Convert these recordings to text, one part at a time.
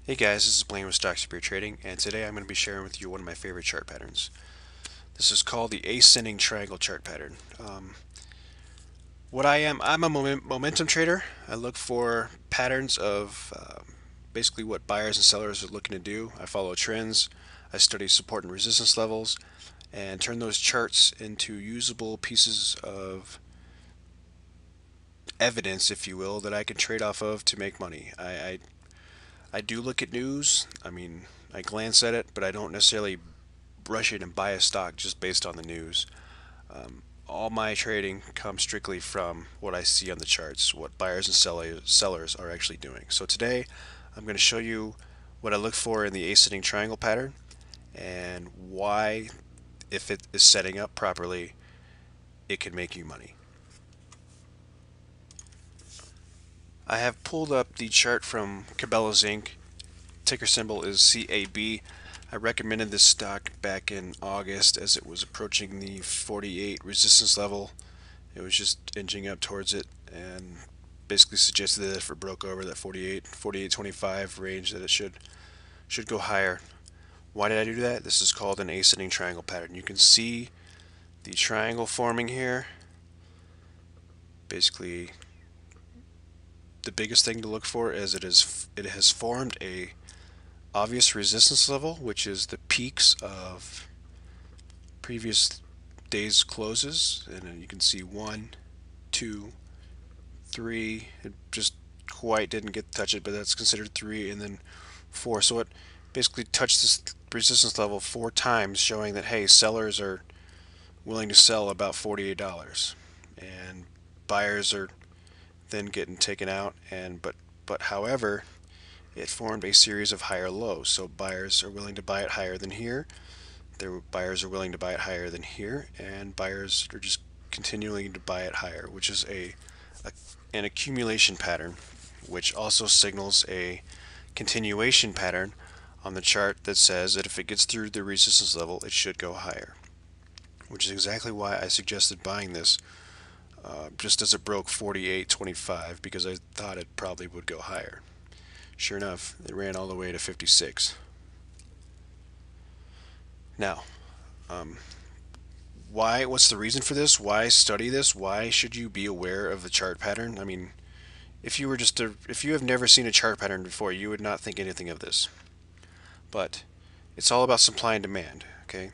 Hey guys, this is Blaine with Stock Spear Trading, and today I'm going to be sharing with you one of my favorite chart patterns. This is called the ascending triangle chart pattern. I'm a momentum trader. I look for patterns of basically what buyers and sellers are looking to do. I follow trends, I study support and resistance levels, and turn those charts into usable pieces of evidence, if you will, that I can trade off of to make money. I do look at news. I glance at it, but I don't necessarily rush in and buy a stock just based on the news. All my trading comes strictly from what I see on the charts, what buyers and sellers are actually doing. So today, I'm going to show you what I look for in the ascending triangle pattern and why, if it is setting up properly, it can make you money. I have pulled up the chart from Cabela's Inc. Ticker symbol is CAB. I recommended this stock back in August as it was approaching the 48 resistance level. It was just inching up towards it and basically suggested that if it broke over that 48.25 range that it should go higher. Why did I do that? This is called an ascending triangle pattern. You can see the triangle forming here. Basically, the biggest thing to look for is it has formed a obvious resistance level, which is the peaks of previous day's closes, and then you can see 1, 2, 3. It just quite didn't get to touch it, but that's considered 3, and then 4. So it basically touched this resistance level 4 times, showing that hey, sellers are willing to sell about $48, and buyers are then getting taken out. But however, it formed a series of higher lows. So buyers are willing to buy it higher than here. Their buyers are willing to buy it higher than here, and buyers are just continuing to buy it higher, which is an accumulation pattern, which also signals a continuation pattern on the chart that says that if it gets through the resistance level, it should go higher, which is exactly why I suggested buying this just as it broke 48.25 because I thought it probably would go higher. Sure enough, it ran all the way to 56. Now, what's the reason for this? Why study this? Why should you be aware of the chart pattern? If you have never seen a chart pattern before, you would not think anything of this. But it's all about supply and demand, okay?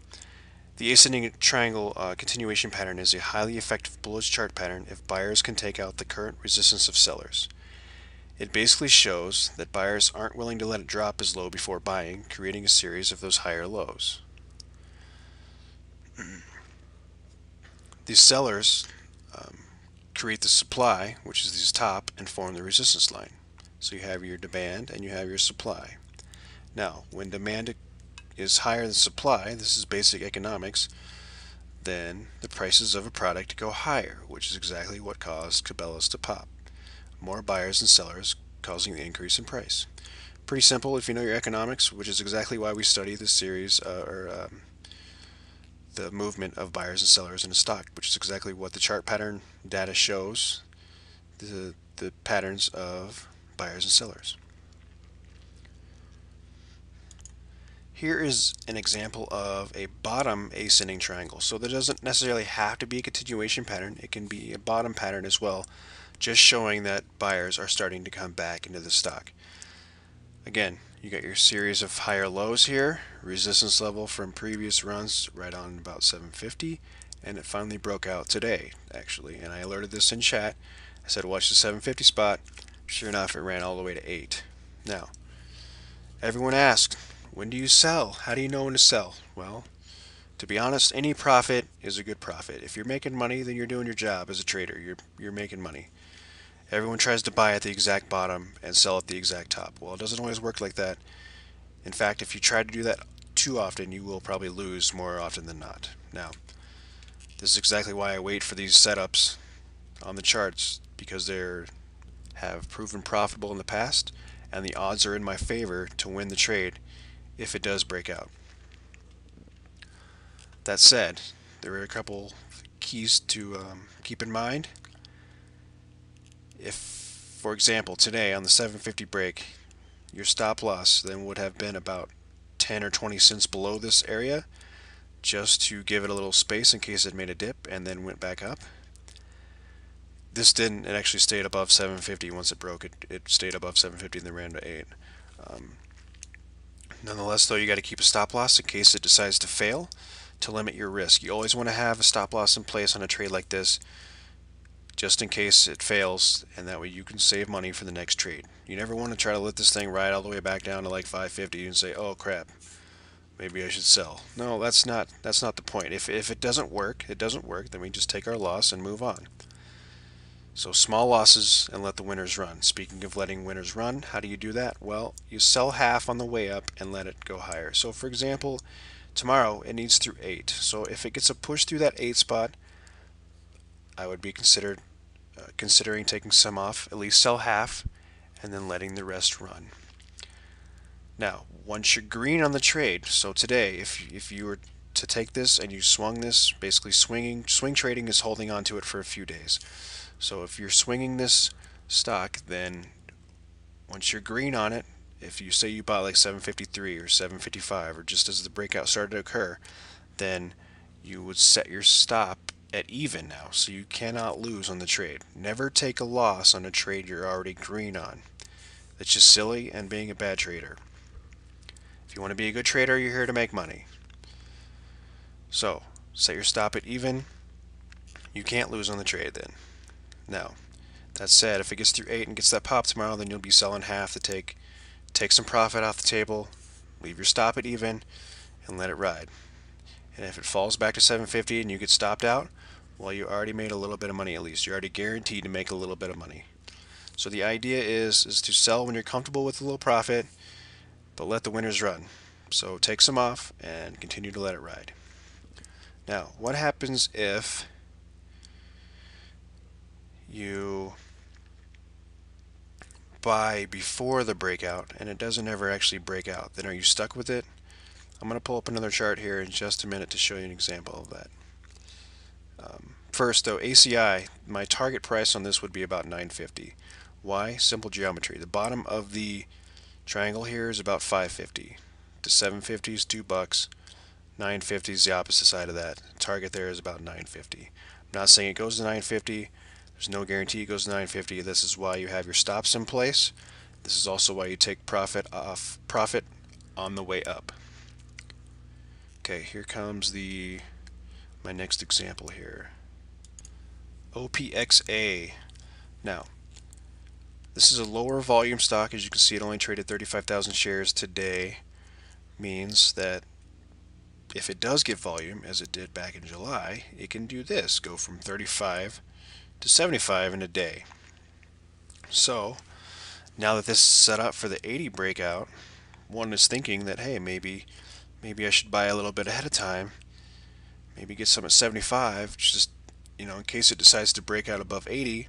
The ascending triangle continuation pattern is a highly effective bullish chart pattern if buyers can take out the current resistance of sellers. It basically shows that buyers aren't willing to let it drop as low before buying, creating a series of those higher lows. These sellers create the supply, which is this top, and form the resistance line. So you have your demand and you have your supply. Now, when demand is higher than supply, this is basic economics, then the prices of a product go higher, which is exactly what caused Cabela's to pop. More buyers and sellers causing the increase in price. Pretty simple if you know your economics, which is exactly why we study this series, the movement of buyers and sellers in a stock, which is exactly what the chart pattern data shows, the patterns of buyers and sellers. Here is an example of a bottom ascending triangle. So there doesn't necessarily have to be a continuation pattern. It can be a bottom pattern as well, just showing that buyers are starting to come back into the stock. Again, you got your series of higher lows here, resistance level from previous runs right on about 750, and it finally broke out today, actually. And I alerted this in chat. I said, watch the 750 spot. Sure enough, it ran all the way to 8. Now, everyone asked, when do you sell? How do you know when to sell? Well, to be honest, any profit is a good profit. If you're making money, then you're doing your job as a trader. You're making money. Everyone tries to buy at the exact bottom and sell at the exact top. Well, it doesn't always work like that. In fact, if you try to do that too often, you will probably lose more often than not. Now, this is exactly why I wait for these setups on the charts, because they have proven profitable in the past, and the odds are in my favor to win the trade if it does break out. That said, there are a couple keys to keep in mind. If, for example, today on the 750 break, your stop loss then would have been about 10 or 20 cents below this area, just to give it a little space in case it made a dip and then went back up. This didn't. It actually stayed above 750 once it broke. It stayed above 750 and then ran to 8. Um, Nonetheless, though, you got to keep a stop loss in case it decides to fail to limit your risk. You always want to have a stop loss in place on a trade like this just in case it fails, and that way you can save money for the next trade. You never want to try to let this thing ride all the way back down to like 550 and say, "Oh crap, maybe I should sell." No, that's not the point. If it doesn't work, it doesn't work. Then we just take our loss and move on. So small losses and let the winners run. Speaking of letting winners run, how do you do that? Well, you sell half on the way up and let it go higher. So for example, tomorrow it needs through 8. So if it gets a push through that 8 spot, I would be considering taking some off, at least sell half, and then letting the rest run. Now, once you're green on the trade, so today, if you were to take this and you swung this, basically swing trading is holding on to it for a few days. So if you're swinging this stock, then once you're green on it, if you say you bought like 753 or 755, or just as the breakout started to occur, then you would set your stop at even now, so you cannot lose on the trade. Never take a loss on a trade you're already green on. That's just silly and being a bad trader. If you want to be a good trader, you're here to make money. So, set your stop at even. You can't lose on the trade then. Now, that said, if it gets through 8 and gets that pop tomorrow, then you'll be selling half to take some profit off the table, leave your stop at even, and let it ride. And if it falls back to 750 and you get stopped out, well, you already made a little bit of money at least. You're already guaranteed to make a little bit of money. So the idea is to sell when you're comfortable with a little profit, but let the winners run. So take some off and continue to let it ride. Now, what happens if you buy before the breakout and it doesn't ever actually break out? Then are you stuck with it? I'm going to pull up another chart here in just a minute to show you an example of that. First, though, ACI, my target price on this would be about 950. Why? Simple geometry. The bottom of the triangle here is about 550. The 750 is $2. 950 is the opposite side of that. Target there is about 950. I'm not saying it goes to 950. There's no guarantee it goes to 950. This is why you have your stops in place. This is also why you take profit on the way up. Okay, here comes my next example here. OPXA. Now, this is a lower volume stock. As you can see, it only traded 35,000 shares today. Means that if it does get volume, as it did back in July, it can do this, go from 35 to 75 in a day. So, now that this is set up for the 80 breakout, one is thinking that, hey, maybe I should buy a little bit ahead of time, maybe get some at 75, just, in case it decides to break out above 80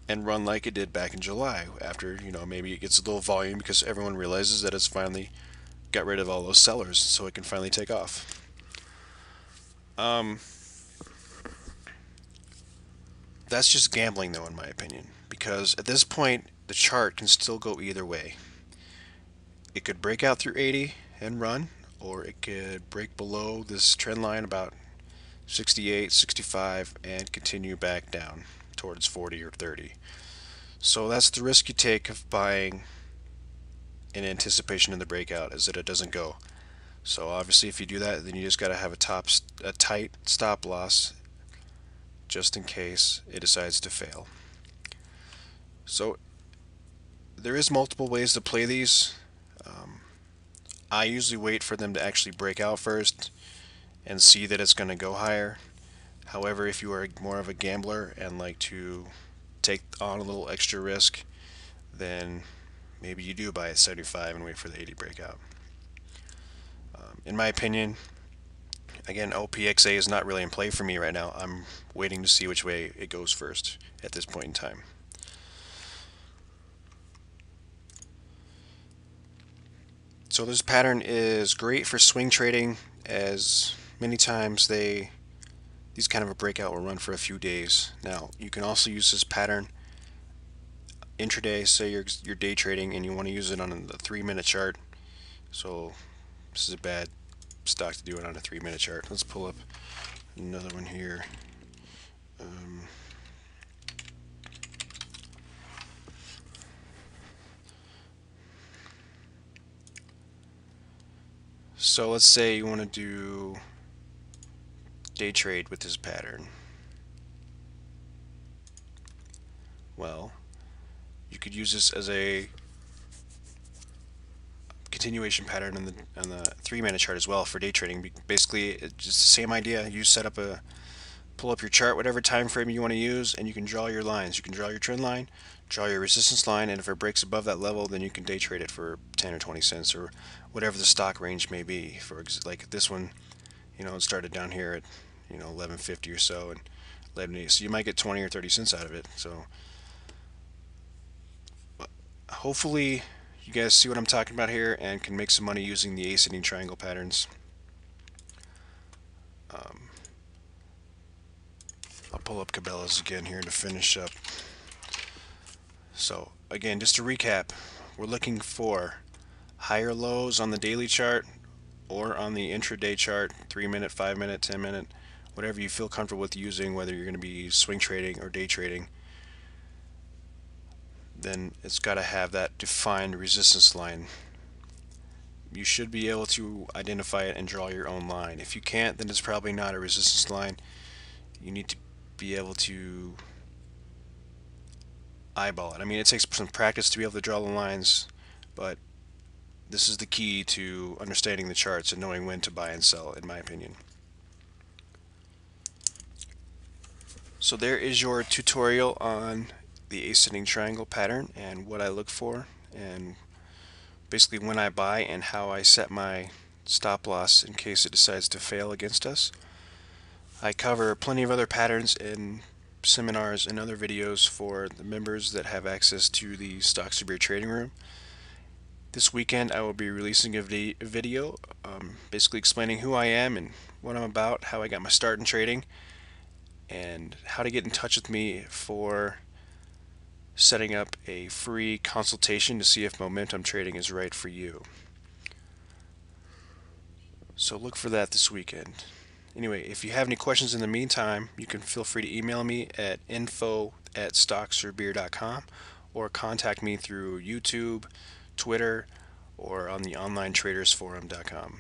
and run like it did back in July, after, maybe it gets a little volume because everyone realizes that it's finally got rid of all those sellers, so it can finally take off. That's just gambling, though, in my opinion, because at this point the chart can still go either way. It could break out through 80 and run, or it could break below this trend line about 68, 65 and continue back down towards 40 or 30. So that's the risk you take of buying in anticipation of the breakout, is that it doesn't go. So obviously if you do that, then you just got to have a tight stop loss just in case it decides to fail. So there is multiple ways to play these. I usually wait for them to actually break out first and see that it's going to go higher. However, if you are more of a gambler and like to take on a little extra risk, then maybe you do buy at 75 and wait for the 80 breakout. In my opinion, again, OPXA is not really in play for me right now. I'm waiting to see which way it goes first at this point in time. So this pattern is great for swing trading, as many times these kind of a breakout will run for a few days. Now, you can also use this pattern intraday, say you're day trading and you want to use it on a 3-minute chart. So this is a bad stock to do it on a 3-minute chart. Let's pull up another one here. So let's say you want to do day trade with this pattern. Well, you could use this as a continuation pattern on the 3-minute chart as well for day trading. Basically, it's just the same idea. You pull up your chart, whatever time frame you want to use, and you can draw your lines. You can draw your trend line, draw your resistance line, and if it breaks above that level, then you can day trade it for 10 or 20 cents or whatever the stock range may be. For like this one, it started down here at 11.50 or so, and 11.80. So you might get 20 or 30 cents out of it. So hopefully you guys see what I'm talking about here and can make some money using the ascending triangle patterns. I'll pull up Cabela's again here to finish up. So again, just to recap, we're looking for higher lows on the daily chart or on the intraday chart, 3-minute, 5-minute, 10-minute, whatever you feel comfortable with using, whether you're going to be swing trading or day trading. Then it's got to have that defined resistance line. You should be able to identify it and draw your own line. If you can't, then it's probably not a resistance line. You need to be able to eyeball it. I mean, it takes some practice to be able to draw the lines, but this is the key to understanding the charts and knowing when to buy and sell, in my opinion. So there is your tutorial on the ascending triangle pattern and what I look for, and basically when I buy and how I set my stop loss in case it decides to fail against us. I cover plenty of other patterns in seminars and other videos for the members that have access to the Stocks to Beer trading room. This weekend I will be releasing a video basically explaining who I am and what I'm about, how I got my start in trading, and how to get in touch with me for setting up a free consultation to see if momentum trading is right for you. So look for that this weekend. Anyway, if you have any questions in the meantime, you can feel free to email me at info@stocksforbeer.com or contact me through YouTube, Twitter, or on the onlinetradersforum.com.